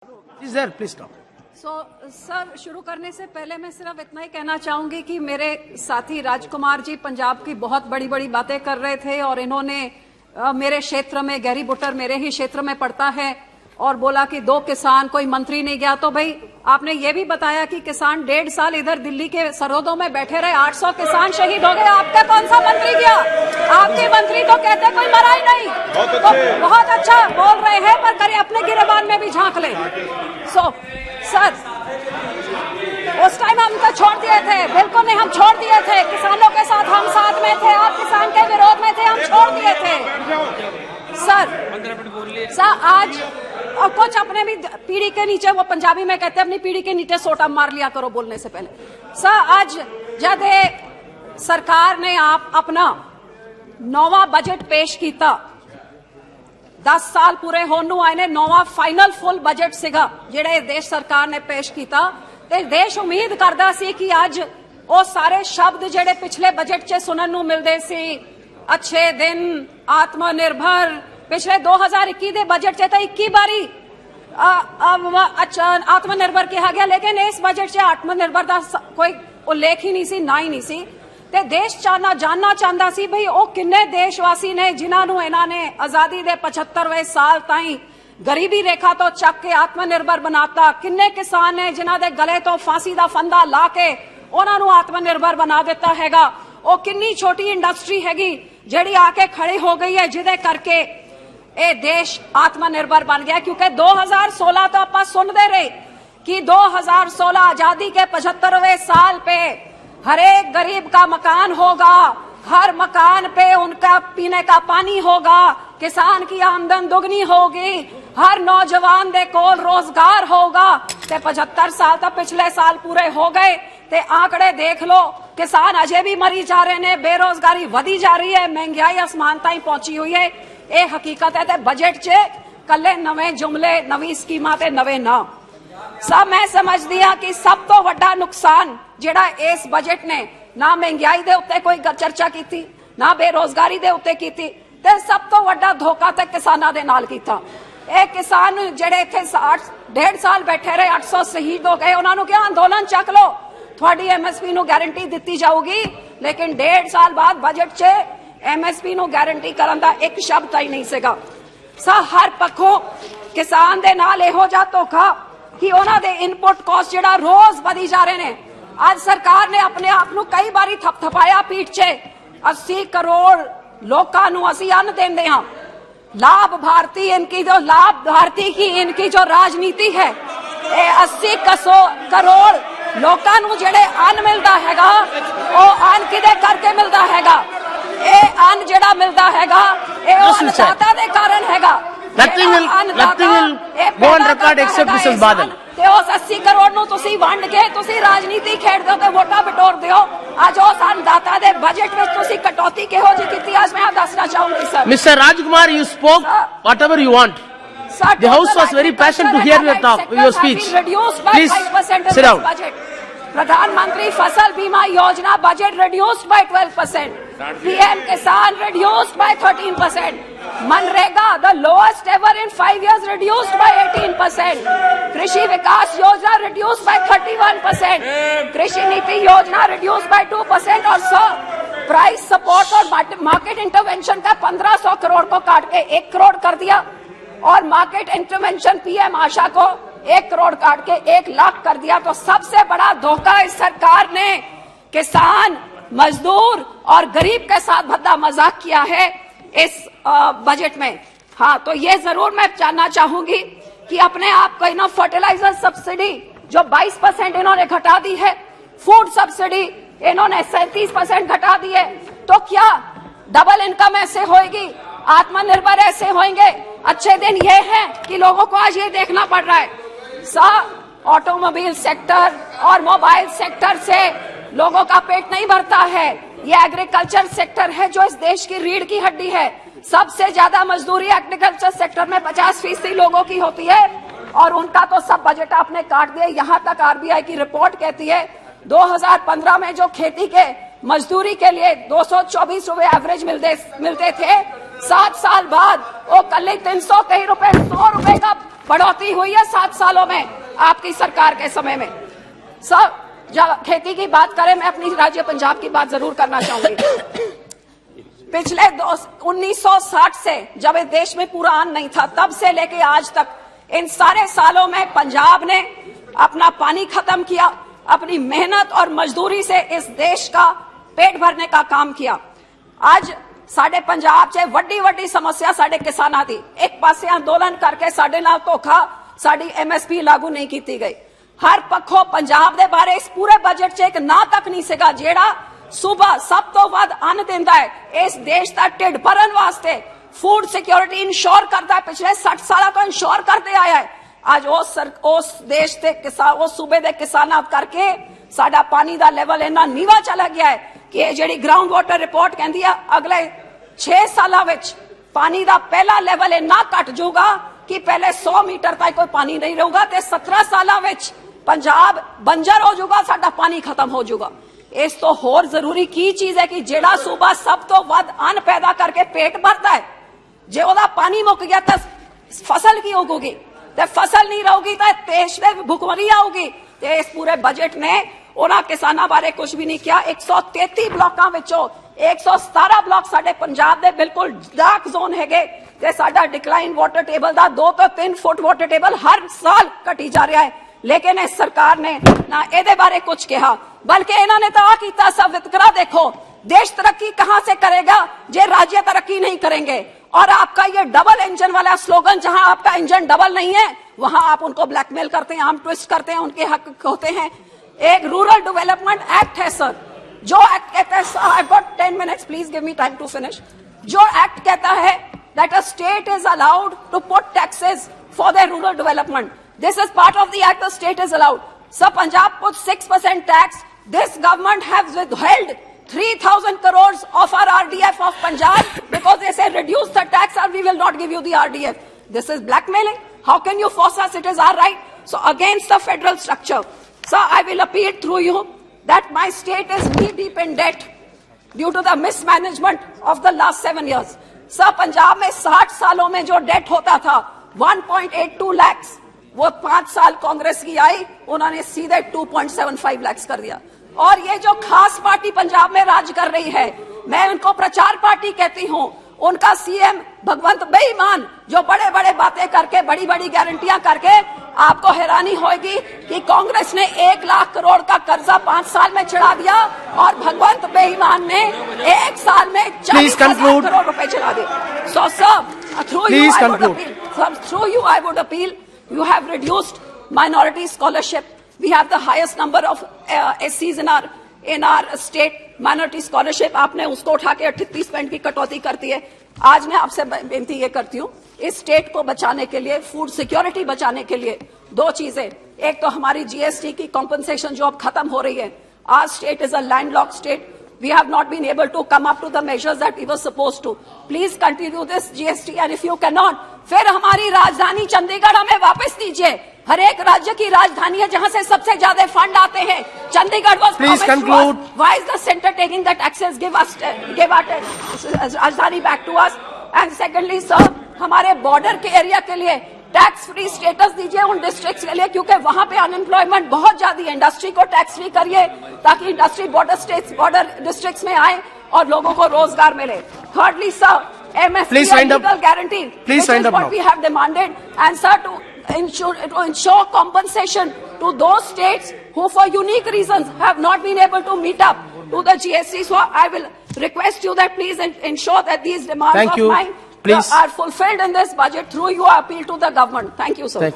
Sir please stop. Sir शुरू करने से पहले मैं सिर्फ इतना ही कहना चाहूंगी कि मेरे साथी राजकुमार जी पंजाब की बहुत बड़ी बड़ी बातें कर रहे थे और इन्होंने मेरे क्षेत्र में गहरी बुटर मेरे ही क्षेत्र में पड़ता है और बोला कि 2 किसान कोई मंत्री नहीं गया। तो भाई आपने ये भी बताया कि किसान 1.5 साल इधर दिल्ली के सरहदों में बैठे रहे, 800 किसान शहीद हो गए, आपका कौन सा मंत्री गया? आपके मंत्री तो कहते कोई मरा ही नहीं। तो बहुत अच्छा बोल रहे हैं पर करें अपने गिरेबान में भी झांक ले। सर उस टाइम हम तो छोड़ दिए थे, बिल्कुल नहीं, हम छोड़ दिए थे, किसानों के साथ हम साथ में थे, आप किसान के विरोध में थे, हम छोड़ दिए थे। सर आज और कुछ अपने भी पीढ़ी के नीचे, वो पंजाबी में कहते हैं अपनी पीढ़ी के नीचे सोटा मार लिया करो बोलने से पहले। सर आज जब सरकार ने आप अपना 9वां बजट पेश किया, 10 साल पूरे होने आए ने 9वां फाइनल फुल बजट सीगा जिहड़े देश सरकार ने पेश किया ते देश उम्मीद करदा सी कि अज वो सारे शब्द जिहड़े पिछले बजट च सुनन नूं मिलदे सी, अच्छे दिन, आत्मनिर्भर, पिछले 2021 के बजट च 21 बारी आत्मनिर्भर कहा गया, लेकिन इस बजट च आत्मनिर्भर का कोई उल्लेख ही नहीं सी, ना ही नहीं सी। ते देश जानना चाहता सी भाई वो किन्ने देशवासी ने जिन्होंने इन्होंने आजादी के 75वें साल ताईं गरीबी रेखा तो चक के आत्मनिर्भर बनाता, किन्ने किसान ने जिन्हों के गले तो फांसी का फंदा ला के उन्होंने आत्मनिर्भर बना दिता हैगा। वो किन्नी छोटी इंडस्ट्री हैगी जिहड़ी आके खड़ी हो गई है जिदे करके ये देश आत्मनिर्भर बन गया। क्योंकि 2016 तो आप सुनते रहे कि 2016 आजादी के 75वें साल पे हर एक गरीब का मकान होगा, हर मकान पे उनका पीने का पानी होगा, किसान की आमदन दुगनी होगी, हर नौजवान दे कोल रोजगार होगा। ते 75 साल तो पिछले साल पूरे हो गए ते आंकड़े देख लो, किसान अजे भी मरी जा रहे ने, बेरोजगारी वधी जा रही है, महंगाई आसमान ताईं पहुंची हुई है। ये हकीकत है। ते बजट च कल्ले नवे जुमले, नवी स्कीमां ते नवे नाम। सब मैं समझदी हां कि सब तो वड्डा नुकसान जिहड़ा इस बजट ने ना महंगाई दे उत्ते कोई चर्चा की, ना बेरोजगारी दे उत्ते की, ते सब तो वड्डा धोखा ते किसानां दे नाल कीता। ये किसान जिहड़े इत्थे 1.5 साल बैठे रहे, 800 शहीद हो गए, उन्होंने क्या अंदोलन चक लो, थोड़ी MSP नूं गारंटी दित्ती जाऊगी, लेकिन 1.5 साल बाद बजट च MSP नूं गारंटी करन दा एक शब्द ही नहीं सीगा। हर पक्षों किसान दे नाल इहो जिहा धोखा कि उन्हां दे इनपुट कॉस्ट जिहड़ा रोज वधी जा रहे ने। आज सरकार ने अपने आप नूं कई बारी थपथपाया पीठ च, 80 करोड़ लोकां नूं असीं अन्न देंदे हां, लाभ भारती इनकी जो लाभ भारती की इनकी जो राजनीति है, 80 करोड़ लोकां नूं जिहड़े अन्न मिलदा हैगा वो अन्न किदे करके मिलदा हैगा? ये अन्न जिहड़ा मिलदा हैगा ये अन्नदाता दे कारण हैगा। Nothing will go on record except Mrs. Badal. ते उस 80 करोड़ नूं तुसीं वंड के तुसीं राजनीति खेडदे हो ते वोटां बटोरदे हो। अज उस अन्नदाता दे बजट विच तुसीं कटौती किहो जी कीती, आज मैं दसना चाहूंगी sir. Mr. Rajkumar, you spoke whatever you want. The House was very passionate to hear your speech. Please sit down. प्रधानमंत्री फसल बीमा योजना बजट reduced by 12%, PM किसान reduced by 13%, MNREGA the lowest ever in 5 years reduced by 18%, कृषि विकास योजना reduced by 31%, कृषि नीति योजना reduced by 2% और प्राइस सपोर्ट और मार्केट इंटरवेंशन का 1500 करोड़ को काट के 1 करोड़ कर दिया और मार्केट इंटरवेंशन PM आशा को 1 करोड़ काट के 1 लाख कर दिया। तो सबसे बड़ा धोखा इस सरकार ने किसान, मजदूर और गरीब के साथ भद्दा मजाक किया है इस बजट में। हाँ, तो ये जरूर मैं जानना चाहूंगी कि अपने आप को इन्होंने फर्टिलाइजर सब्सिडी जो 22% इन्होंने घटा दी है, फूड सब्सिडी इन्होंने 37% घटा दी है, तो क्या डबल इनकम ऐसे होएगी, आत्मनिर्भर ऐसे होंगे? अच्छे दिन ये है कि लोगों को आज ये देखना पड़ रहा है ऑटोमोबाइल सेक्टर और मोबाइल सेक्टर से लोगों का पेट नहीं भरता है। ये एग्रीकल्चर सेक्टर है जो इस देश की रीढ़ की हड्डी है। सबसे ज्यादा मजदूरी एग्रीकल्चर सेक्टर में 50% लोगों की होती है और उनका तो सब बजट आपने काट दिया। यहां तक RBI की रिपोर्ट कहती है 2015 में जो खेती के मजदूरी के लिए 224 रुपए एवरेज मिलते थे, 7 साल बाद वो कल ही 300 कई रुपए 100 रुपए का बढ़ोतरी हुई है 7 सालों में आपकी सरकार के समय में। सब जब खेती की बात करें, मैं अपनी राज्य पंजाब की बात जरूर करना चाहूंगी। पिछले 1960 से जब इस देश में पूरा अन्न नहीं था, तब से लेके आज तक इन सारे सालों में पंजाब ने अपना पानी खत्म किया, अपनी मेहनत और मजदूरी से इस देश का पेट भरने का काम किया। आज साडे पंजाब च वड्डी वड्डी समस्या साडे किसानां दी, एक पासे अंदोलन करके साडे नाल धोखा साडी MSP लागू नहीं की गई। हर पक्षों पंजाब दे बारे इस पूरे बजट च एक ना तक नहीं सीगा जेड़ा सूबा सब तो वध अन्न दिंदा है इस देश का ढिड भरन वास्ते, फूड सिक्योरिटी इंश्योर करता है, पिछले 60 साल तो इंश्योर करते आया है। आज उस देश के किसान, उस सूबे के किसानां करके साडा पानी का लेवल इन्ना नीवा चला गया है कि जी ग्राउंड वाटर रिपोर्ट कहती है अगले 6 सालों में पानी का पहला लेवल इन्ना घट जाऊगा कि पहले 100 मीटर तक कोई पानी नहीं रहूगा, तो 17 सालों में पंजाब बंजर हो जाऊगा, साडा पानी खत्म हो जाऊगा। इस तो होर जरूरी की चीज है कि जेड़ा सूबा सब तो वध अन्न पैदा करके पेट भरता है, जे ओदा पानी मुक गया तो फसल की उगूगी, ते फसल नहीं रहूगी तो देश में भुखमरी आऊगी। ते इस पूरे बजट ने उन्हां किसानां बारे कुछ भी नहीं किया। 133 ब्लॉकां विचों 117 ब्लॉक साडे पंजाब दे बिल्कुल डार्क जोन हैगे, ते साडा डिक्लाइन वाटर टेबल दा 2 तो 3 फुट वाटर टेबल हर साल घटी जा रहा है। लेकिन इस सरकार ने ना एदे बारे कुछ कहा, बल्कि इन्होंने तो आ किया सब वितकरा देखो, देश तरक्की कहां से करेगा जे राज्य तरक्की नहीं करेंगे। और आपका ये डबल इंजन वाला स्लोगन, जहां आपका इंजन डबल नहीं है वहां आप उनको ब्लैकमेल करते हैं, आर्म ट्विस्ट करते हैं, उनके हक होते हैं। एक रूरल डेवलपमेंट एक्ट है सर, जो एक्ट कहता है, I got 10 minutes please give me time to finish, जो एक्ट कहता है that a state is allowed to put taxes for the rural development. This is part of the act the state is allowed. So Punjab puts 6% tax. This government has withheld 3,000 crores of our RDF of Punjab because they say reduce the tax or we will not give you the RDF. This is blackmailing. How can you force us? It is our right. So against the federal structure. So I will appeal through you that my state is knee deep in debt due to the mismanagement of the last 7 years. So Punjab में 60 सालों में जो date होता था 1.82 lakhs, वो 5 साल कांग्रेस की आई, उन्होंने सीधे 2.75 लाख कर दिया। और ये जो खास पार्टी पंजाब में राज कर रही है, मैं उनको प्रचार पार्टी कहती हूँ, उनका सीएम भगवंत बेईमान, जो बड़े बड़े बातें करके बड़ी बड़ी गारंटियां करके, आपको हैरानी होगी कि कांग्रेस ने 1 लाख करोड़ का कर्जा 5 साल में चढ़ा दिया और भगवंत बेईमान ने 1 साल में 40,000 करोड़ रुपए चढ़ा दिए। So sir, through you I would appeal, you have reduced minority scholarship. We have the highest number of SCs in our state. Minority scholarship आपने उसको उठा के 38% की कटौती करती है। आज मैं आपसे बेनती ये करती हूँ, इस स्टेट को बचाने के लिए, फूड सिक्योरिटी बचाने के लिए 2 चीजें, एक तो हमारी GST की कॉम्पनसेशन जो अब खत्म हो रही है। Our state is a landlocked state. We have not been able to come up to the measures that we were supposed to. Please continue this GST, and if you cannot, फिर हमारी राजधानी चंडीगढ़ हमें वापस दीजिए। हर एक राज्य की राजधानी है जहां से सबसे ज्यादा फंड आते हैं। Chandigarh was Please conclude. Why is the center taking the taxes? Give our राजधानी back to us. And secondly, sir, हमारे बॉर्डर के एरिया के लिए टैक्स फ्री स्टेटस दीजिए उन डिस्ट्रिक्ट्स के लिए, क्योंकि वहां पे अनएम्प्लॉयमेंट बहुत ज्यादा है। इंडस्ट्री को टैक्स फ्री करिए ताकि इंडस्ट्री बॉर्डर डिस्ट्रिक्ट्स में आए और लोगों को रोजगार मिले। Thirdly sir, MSP legal guarantee, which is what we have demanded, and sir, to ensure compensation to those states who for unique reasons have not been able to meet up to the GST. So I will request you that please ensure that these demands of mine are fulfilled in this budget through your appeal to the government. Thank you, sir.